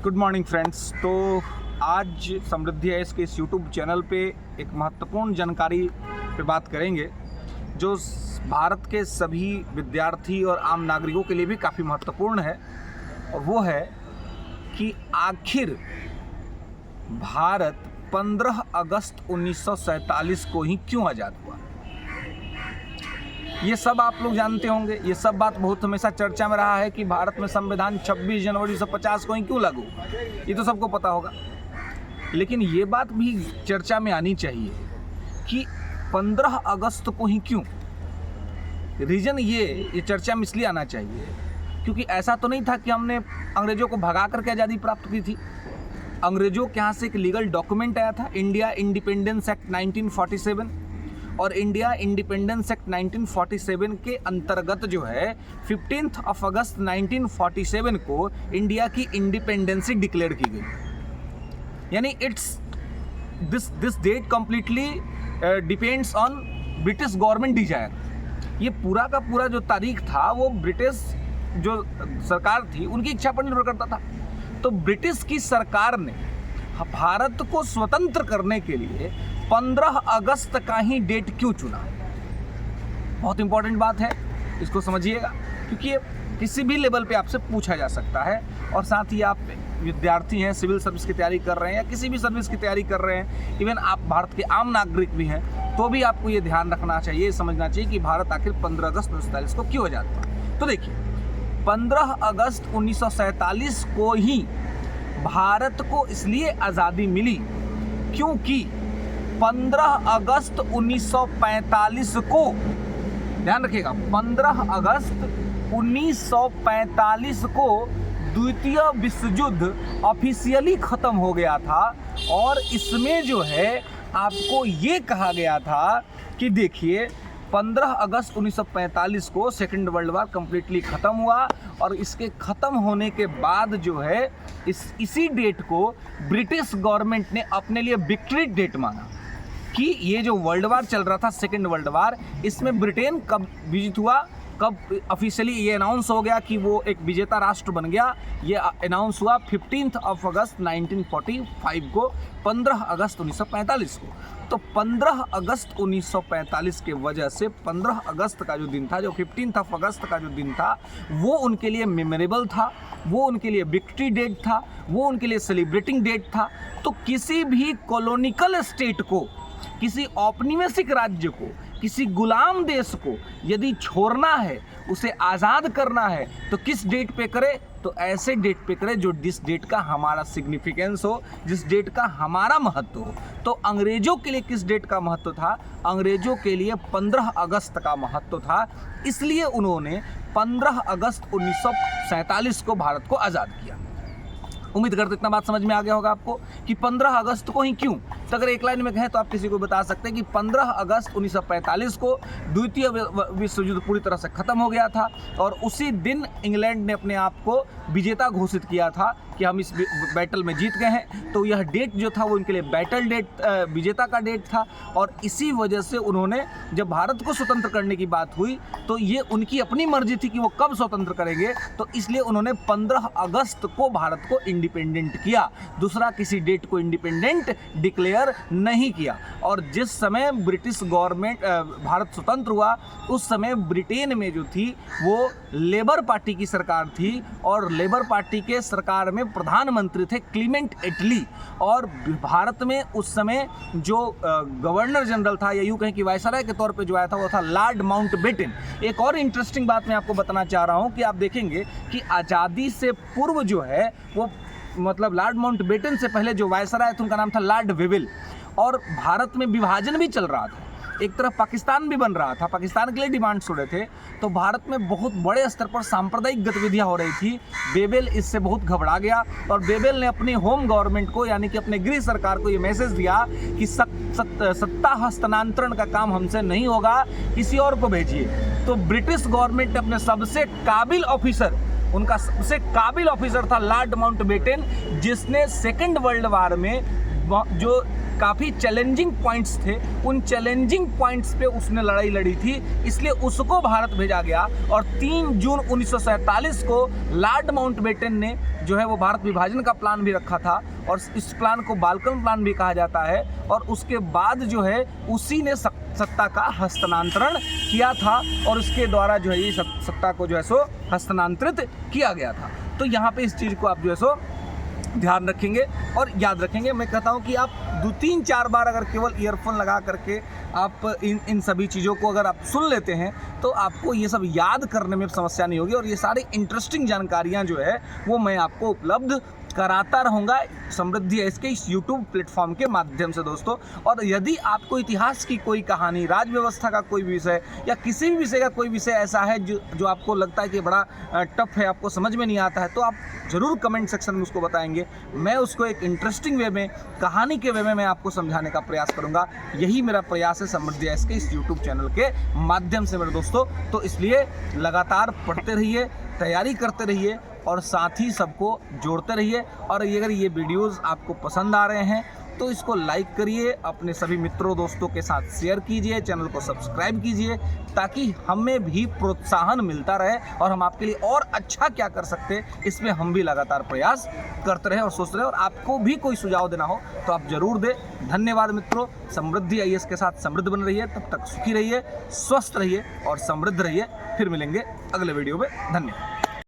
Good morning friends. तो आज समृद्धि IAS के इस यूट्यूब चैनल पे एक महत्वपूर्ण जानकारी पे बात करेंगे जो भारत के सभी विद्यार्थी और आम नागरिकों के लिए भी काफ़ी महत्वपूर्ण है, और वो है कि आखिर भारत 15 अगस्त 1947 को ही क्यों आज़ाद हुआ। ये सब आप लोग जानते होंगे, ये सब बात बहुत हमेशा चर्चा में रहा है कि भारत में संविधान 26 जनवरी 1950 को ही क्यों लागू, ये तो सबको पता होगा। लेकिन ये बात भी चर्चा में आनी चाहिए कि 15 अगस्त को ही क्यों। रीज़न ये चर्चा में इसलिए आना चाहिए क्योंकि ऐसा तो नहीं था कि हमने अंग्रेज़ों को भगा करके आज़ादी प्राप्त की थी। अंग्रेज़ों के यहाँ से एक लीगल डॉक्यूमेंट आया था, इंडिया इंडिपेंडेंस एक्ट 1947, और इंडिया इंडिपेंडेंस एक्ट 1947 के अंतर्गत जो है 15 अगस्त 1947 को इंडिया की इंडिपेंडेंसी डिक्लेयर की गई। यानी this date completely depends on British government desire. ये पूरा का पूरा जो तारीख था वो ब्रिटिश जो सरकार थी उनकी इच्छा पर निर्भर करता था। तो ब्रिटिश की सरकार ने भारत को स्वतंत्र करने के लिए 15 अगस्त का ही डेट क्यों चुना। बहुत इंपॉर्टेंट बात है, इसको समझिएगा, क्योंकि ये किसी भी लेवल पे आपसे पूछा जा सकता है। और साथ ही आप विद्यार्थी हैं, सिविल सर्विस की तैयारी कर रहे हैं या किसी भी सर्विस की तैयारी कर रहे हैं, इवन आप भारत के आम नागरिक भी हैं, तो भी आपको ये ध्यान रखना चाहिए, ये समझना चाहिए कि भारत आखिर 15 अगस्त 1947 को क्यों आज़ाद हुआ। तो देखिए, 15 अगस्त 1947 को ही भारत को इसलिए आज़ादी मिली क्योंकि 15 अगस्त 1945 को, ध्यान रखिएगा, 15 अगस्त 1945 को द्वितीय विश्व युद्ध ऑफिशियली ख़त्म हो गया था। और इसमें जो है आपको ये कहा गया था कि देखिए 15 अगस्त 1945 को सेकेंड वर्ल्ड वार कम्प्लीटली ख़त्म हुआ, और इसके ख़त्म होने के बाद जो है इसी डेट को ब्रिटिश गवर्नमेंट ने अपने लिए विक्ट्री डेट माना कि ये जो वर्ल्ड वार चल रहा था, सेकेंड वर्ल्ड वार, इसमें ब्रिटेन कब विजित हुआ, कब ऑफिशियली ये अनाउंस हो गया कि वो एक विजेता राष्ट्र बन गया। ये अनाउंस हुआ 15 अगस्त 1945 को, 15 अगस्त 1945 को। तो 15 अगस्त 1945 के वजह से 15 अगस्त का जो दिन था, जो 15 अगस्त का जो दिन था, वो उनके लिए मेमोरेबल था, वो उनके लिए विक्ट्री डेट था, वो उनके लिए सेलिब्रेटिंग डेट था। तो किसी भी कॉलोनिकल स्टेट को, किसी औपनिवेशिक राज्य को, किसी गुलाम देश को यदि छोड़ना है, उसे आज़ाद करना है, तो किस डेट पे करे? तो ऐसे डेट पे करे जो जिस डेट का हमारा सिग्निफिकेंस हो, जिस डेट का हमारा महत्व हो। तो अंग्रेज़ों के लिए किस डेट का महत्व था? अंग्रेज़ों के लिए 15 अगस्त का महत्व था। इसलिए उन्होंने 15 अगस्त 1947 को भारत को आज़ाद किया। उम्मीद करते इतना बात समझ में आ गया होगा आपको कि 15 अगस्त को ही क्यों। तो अगर एक लाइन में कहें तो आप किसी को बता सकते हैं कि 15 अगस्त 1945 को द्वितीय विश्व युद्ध पूरी तरह से ख़त्म हो गया था, और उसी दिन इंग्लैंड ने अपने आप को विजेता घोषित किया था कि हम इस बैटल में जीत गए हैं। तो यह डेट जो था वो उनके लिए बैटल डेट, विजेता का डेट था। और इसी वजह से उन्होंने, जब भारत को स्वतंत्र करने की बात हुई, तो ये उनकी अपनी मर्जी थी कि वो कब स्वतंत्र करेंगे, तो इसलिए उन्होंने 15 अगस्त को भारत को इंडिपेंडेंट किया, दूसरा किसी डेट को इंडिपेंडेंट डिक्लेयर नहीं किया। और जिस समय ब्रिटिश गवर्नमेंट, भारत स्वतंत्र हुआ, उस समय ब्रिटेन में जो थी वो लेबर पार्टी की सरकार थी, और लेबर पार्टी के सरकार में प्रधानमंत्री थे क्लीमेंट एटली। और भारत में उस समय जो गवर्नर जनरल था, या यूँ कहें कि वायसराय के तौर पे जो आया था, वो था लॉर्ड माउंटबेटन। एक और इंटरेस्टिंग बात मैं आपको बताना चाह रहा हूँ कि आप देखेंगे कि आज़ादी से पूर्व जो है वो, मतलब लॉर्ड माउंटबेटन से पहले जो वायसराय थे उनका नाम था लॉर्ड वेवेल। और भारत में विभाजन भी चल रहा था, एक तरफ पाकिस्तान भी बन रहा था, पाकिस्तान के लिए डिमांड्स हो रहे थे, तो भारत में बहुत बड़े स्तर पर सांप्रदायिक गतिविधियां हो रही थी। वेवेल इससे बहुत घबरा गया, और वेवेल ने अपनी होम गवर्नमेंट को, यानी कि अपने गृह सरकार को ये मैसेज दिया कि सत्ता हस्तांतरण का काम हमसे नहीं होगा, किसी और को भेजिए। तो ब्रिटिश गवर्नमेंट ने अपने सबसे काबिल ऑफिसर, उनका सबसे काबिल ऑफिसर था लॉर्ड माउंटबेटन, जिसने सेकेंड वर्ल्ड वार में जो काफ़ी चैलेंजिंग पॉइंट्स थे, उन चैलेंजिंग पॉइंट्स पे उसने लड़ाई लड़ी थी, इसलिए उसको भारत भेजा गया। और 3 जून 1947 को लॉर्ड माउंटबेटन ने जो है वो भारत विभाजन का प्लान भी रखा था, और इस प्लान को बाल्कन प्लान भी कहा जाता है। और उसके बाद जो है उसी ने सत्ता का हस्तांतरण किया था, और उसके द्वारा जो है ये सत्ता को जो है सो हस्तांतरित किया गया था। तो यहाँ पे इस चीज़ को आप जो है सो ध्यान रखेंगे और याद रखेंगे। मैं कहता हूँ कि आप 2-3-4 बार अगर केवल ईयरफोन लगा करके आप इन सभी चीज़ों को अगर आप सुन लेते हैं तो आपको ये सब याद करने में समस्या नहीं होगी, और ये सारी इंटरेस्टिंग जानकारियाँ जो है वो मैं आपको उपलब्ध कराता रहूँगा समृद्धि एस के इस यूट्यूब प्लेटफॉर्म के माध्यम से दोस्तों। और यदि आपको इतिहास की कोई कहानी, राज व्यवस्था का कोई विषय या किसी भी विषय का कोई विषय ऐसा है जो आपको लगता है कि बड़ा टफ है, आपको समझ में नहीं आता है, तो आप ज़रूर कमेंट सेक्शन में उसको बताएंगे। मैं उसको एक इंटरेस्टिंग वे में, कहानी के वे में मैं आपको समझाने का प्रयास करूँगा। यही मेरा प्रयास है समृद्धि एस के इस यूट्यूब चैनल के माध्यम से मेरे दोस्तों। तो इसलिए लगातार पढ़ते रहिए, तैयारी करते रहिए और साथ ही सबको जोड़ते रहिए। और अगर ये वीडियोस आपको पसंद आ रहे हैं तो इसको लाइक करिए, अपने सभी मित्रों दोस्तों के साथ शेयर कीजिए, चैनल को सब्सक्राइब कीजिए, ताकि हमें भी प्रोत्साहन मिलता रहे और हम आपके लिए और अच्छा क्या कर सकते हैं इसमें हम भी लगातार प्रयास करते रहे और सोचते रहे। और आपको भी कोई सुझाव देना हो तो आप जरूर दें। धन्यवाद मित्रों। समृद्धि IAS के साथ समृद्ध बन रहिए, तब तक सुखी रहिए, स्वस्थ रहिए और समृद्ध रहिए। फिर मिलेंगे अगले वीडियो में। धन्यवाद।